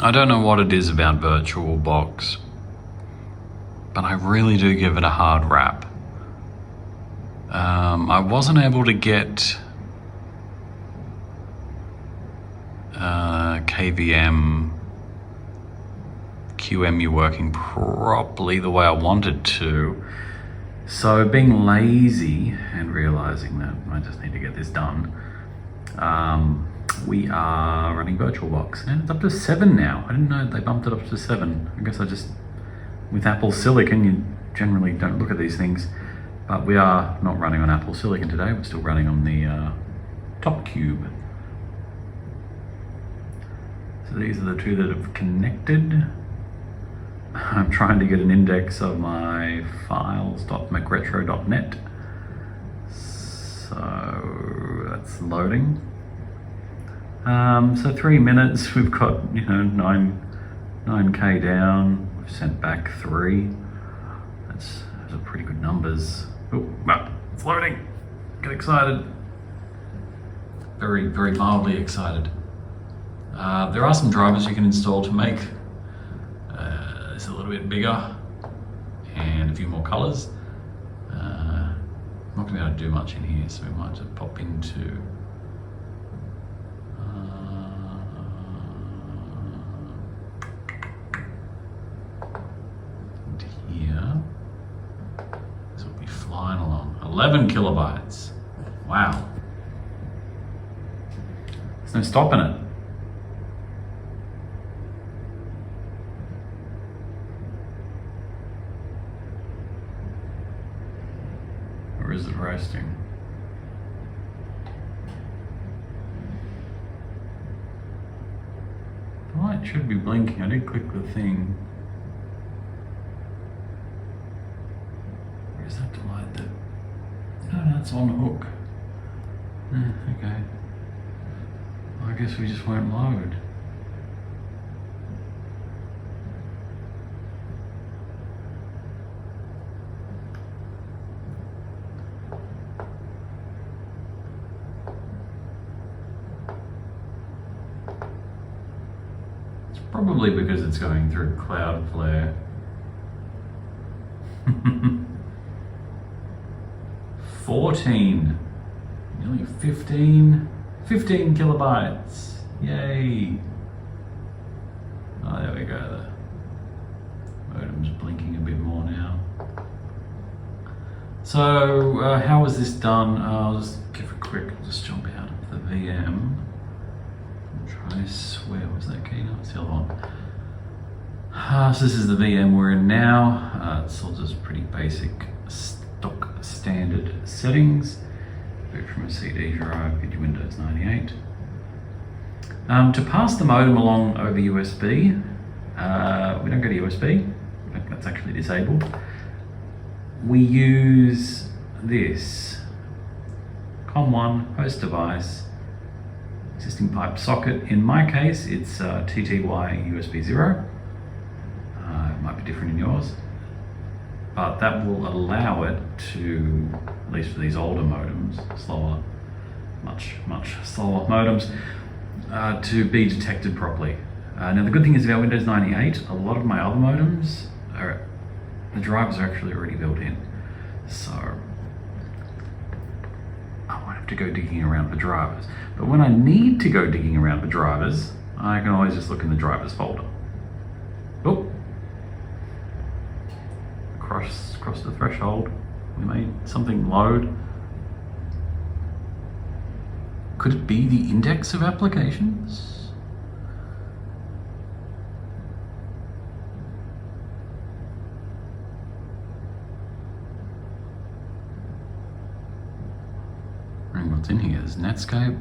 I don't know what it is about VirtualBox, but I really do give it a hard rap. I wasn't able to get KVM QEMU working properly the way I wanted to. So being lazy and realizing that I just need to get this done, we are running VirtualBox, and it's up to 7 now. I didn't know they bumped it up to 7. I guess with Apple Silicon, you generally don't look at these things, but we are not running on Apple Silicon today. We're still running on the Top Cube. So these are the two that have connected. I'm trying to get an index of my files.mcretro.net. So that's loading. So 3 minutes, we've got 9K down. We've sent back 3. Those are pretty good numbers. Oh, it's loading. Get excited. Very, very mildly excited. There are some drivers you can install to make this a little bit bigger and a few more colors. I'm not going to be able to do much in here, so we might just pop into here. This will be flying along. 11 kilobytes. Wow. There's no stopping it. Or is it roasting? The light should be blinking. I did click the thing. Where is that light that? No, that's on hook. Okay. Well, I guess we just won't load. Probably because it's going through Cloudflare. 14, nearly 15 kilobytes. Yay. Oh, there we go. The modem's blinking a bit more now. So how was this done? I'll just give a quick, just jump out of the VM. I swear, was that key? No, it's the other one. So this is the VM we're in now. It's all just pretty basic stock standard settings. Boot from a CD drive, get your Windows 98. To pass the modem along over USB, we don't go to USB. That's actually disabled. We use this COM1 host device, existing pipe socket. In my case, it's TTY USB 0. It might be different in yours, but that will allow it to, at least for these older modems, slower, much slower modems, to be detected properly. Now the good thing is about Windows 98, a lot of my other modems, the drivers are actually already built in, so I won't have to go digging around for drivers. But when I need to go digging around for drivers, I can always just look in the drivers folder. Oh, cross the threshold. We made something load. Could it be the index of applications? What's in here is Netscape,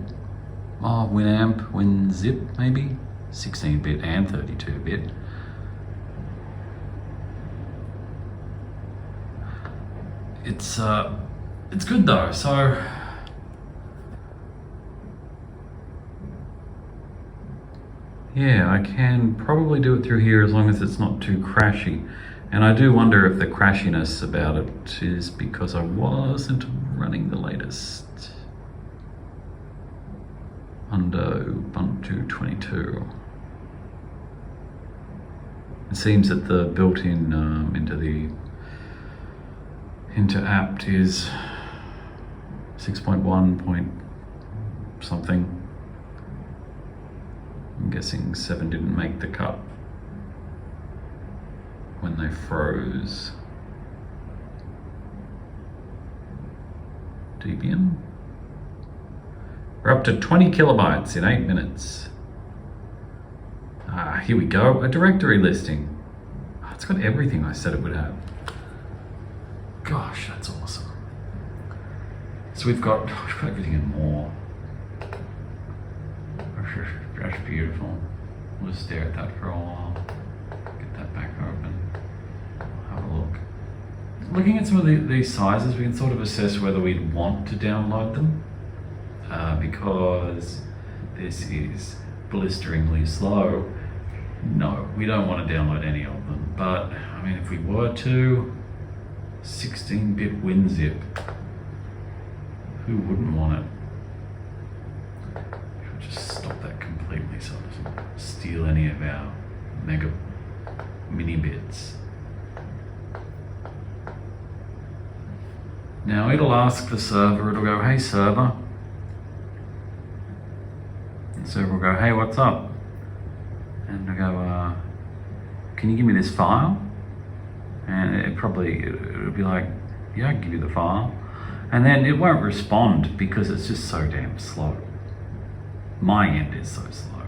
Winamp, WinZip maybe, 16-bit and 32-bit. It's good though. So yeah, I can probably do it through here as long as it's not too crashy. And I do wonder if the crashiness about it is because I wasn't running the latest under Ubuntu 22. It seems that the built-in into apt is 6.1 point something. I'm guessing 7 didn't make the cut when they froze. Debian. We're up to 20 kilobytes in 8 minutes. Here we go, a directory listing. Oh, it's got everything I said it would have. Gosh, that's awesome. So we've got everything and more. That's beautiful. We'll just stare at that for a while. Get that back open. Have a look. Looking at some of these sizes, we can sort of assess whether we'd want to download them. Because this is blisteringly slow. No, we don't want to download any of them. But, I mean, if we were to, 16-bit WinZip, who wouldn't want it? We'll just stop that completely so it doesn't steal any of our mega mini bits. Now it'll ask the server, it'll go, hey server. And the server will go, hey, what's up? And I go, can you give me this file? And it'll be like, yeah, I can give you the file. And then it won't respond because it's just so damn slow. My end is so slow.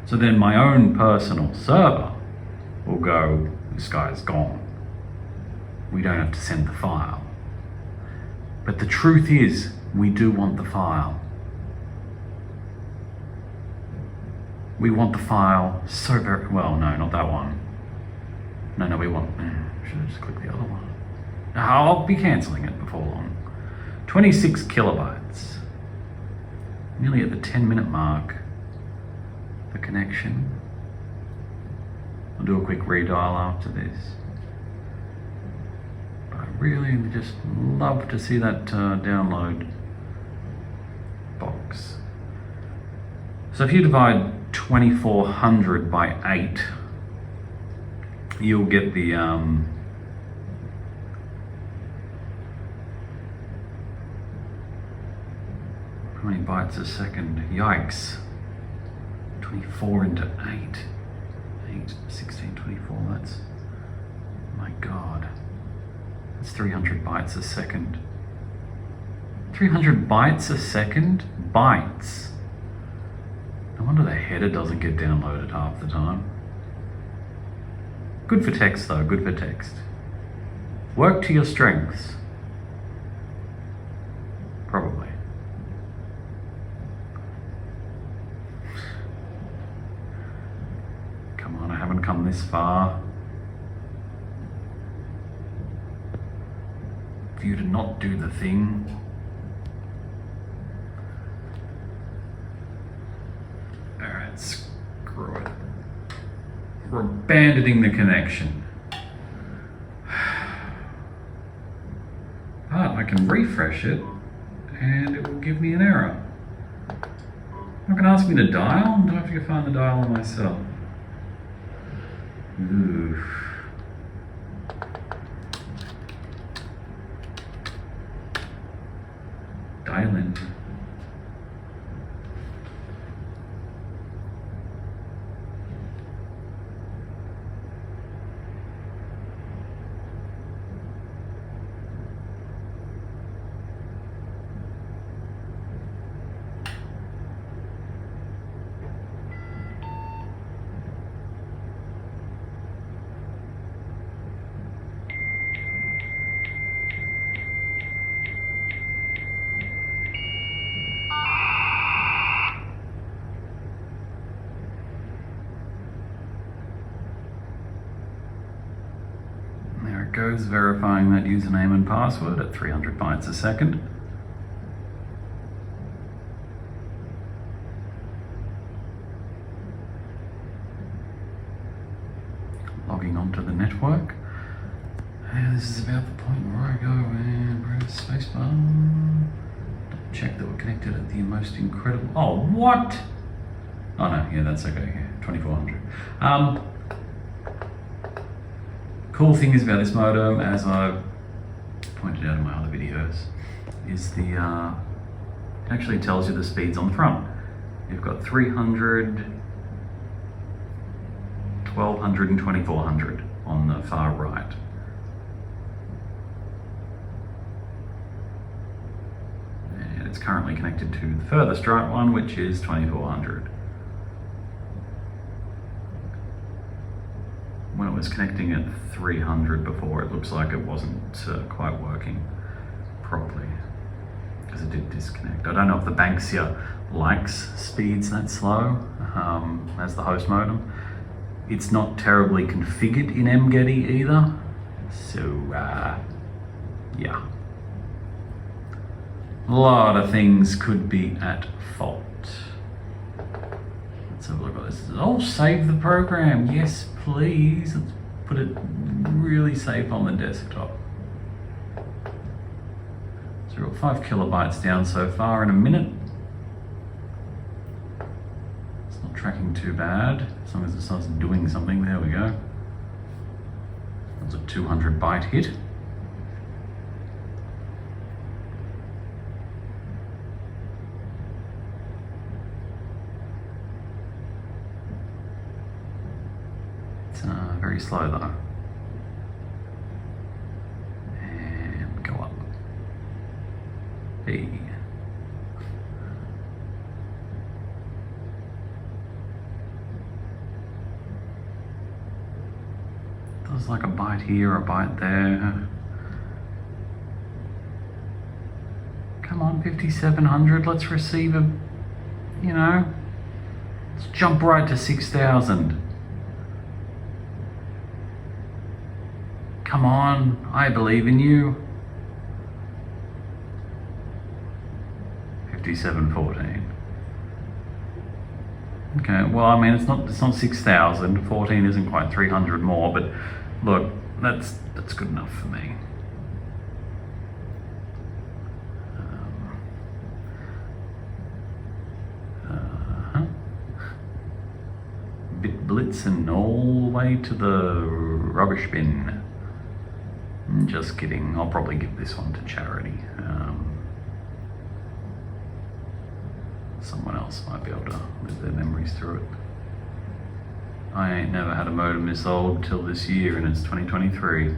So then my own personal server will go, this guy's gone. We don't have to send the file. But the truth is, we do want the file. We want the file so very, well, no, not that one. No, we want, should have just clicked the other one. I'll be cancelling it before long. 26 kilobytes. Nearly at the 10-minute mark. The connection. I'll do a quick redial after this. But I really just love to see that download box. So if you divide 2400 by 8, you'll get the how many bytes a second? Yikes. 24 into 8. 16, 24, that's, my God. That's 300 bytes a second. 300 bytes a second? Bytes. No wonder the header doesn't get downloaded half the time. Good for text though, good for text. Work to your strengths. Probably. Come on, I haven't come this far. For you to not do the thing. Alright, screw it. We're abandoning the connection. But I can refresh it and it will give me an error. Not going to ask me to dial? Do I have to go find the dialer myself? Ooh. Dial in. Goes verifying that username and password at 300 bytes a second. Logging onto the network. And this is about the point where I go and press spacebar. Check that we're connected at the most incredible. Oh, what? Oh no, yeah, that's okay, yeah, 2400. Cool thing is about this modem, as I've pointed out in my other videos, is it actually tells you the speeds on the front. You've got 300, 1200 and 2400 on the far right. And it's currently connected to the furthest right one, which is 2400. When it was connecting at 300 before, it looks like it wasn't quite working properly, because it did disconnect. I don't know if the Banksia likes speeds that slow as the host modem. It's not terribly configured in mGetty either, so yeah. A lot of things could be at fault. Let's have a look at this. Oh, save the program. Yes, please. Let's put it really safe on the desktop. So we've got 5 kilobytes down so far in a minute. It's not tracking too bad, as long as it starts doing something. There we go. That was a 200 byte hit. It's very slow though. And go up. Hey. Does like a byte here, a byte there. Come on, 5700, let's receive a, you know, let's jump right to 6000. Come on, I believe in you. 5714. Okay, well, I mean, it's not 6,000. 14 isn't quite 300 more, but look, that's good enough for me. Bit blitzing all the way to the rubbish bin. Just kidding, I'll probably give this one to charity. Someone else might be able to live their memories through it. I ain't never had a modem this old till this year, and it's 2023.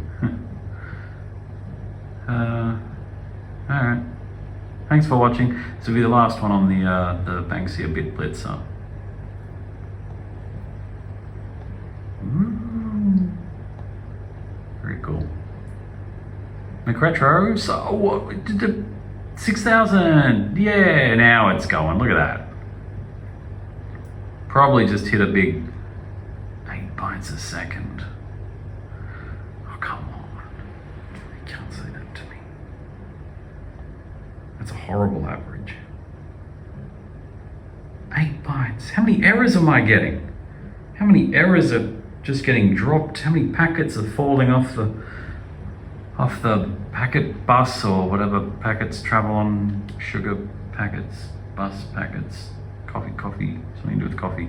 Alright. Thanks for watching. This will be the last one on the Banksia bit Blitzer. Very cool. McRetro, so what? 6,000, yeah, now it's going, look at that. Probably just hit a big 8 bytes a second. Oh, come on. You can't say that to me. That's a horrible average. 8 bytes, how many errors am I getting? How many errors are just getting dropped? How many packets are falling off the packet bus, or whatever packets travel on? Sugar packets, bus packets, coffee, something to do with coffee.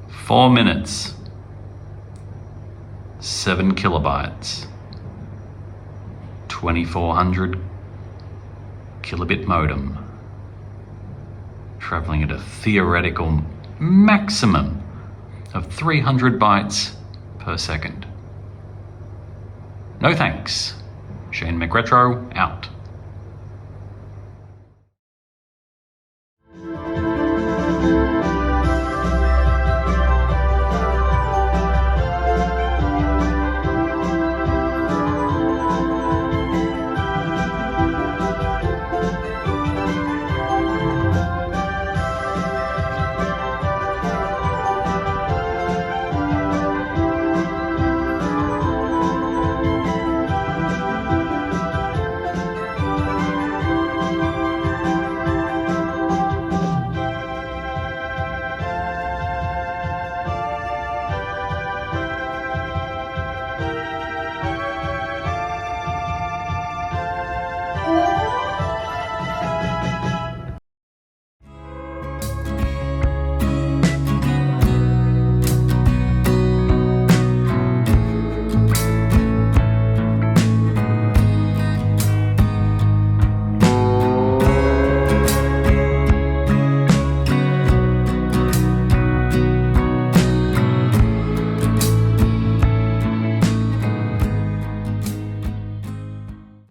4 minutes, 7 kilobytes, 2400 kilobit modem, traveling at a theoretical maximum of 300 bytes per second. No thanks. Shane McRetro out.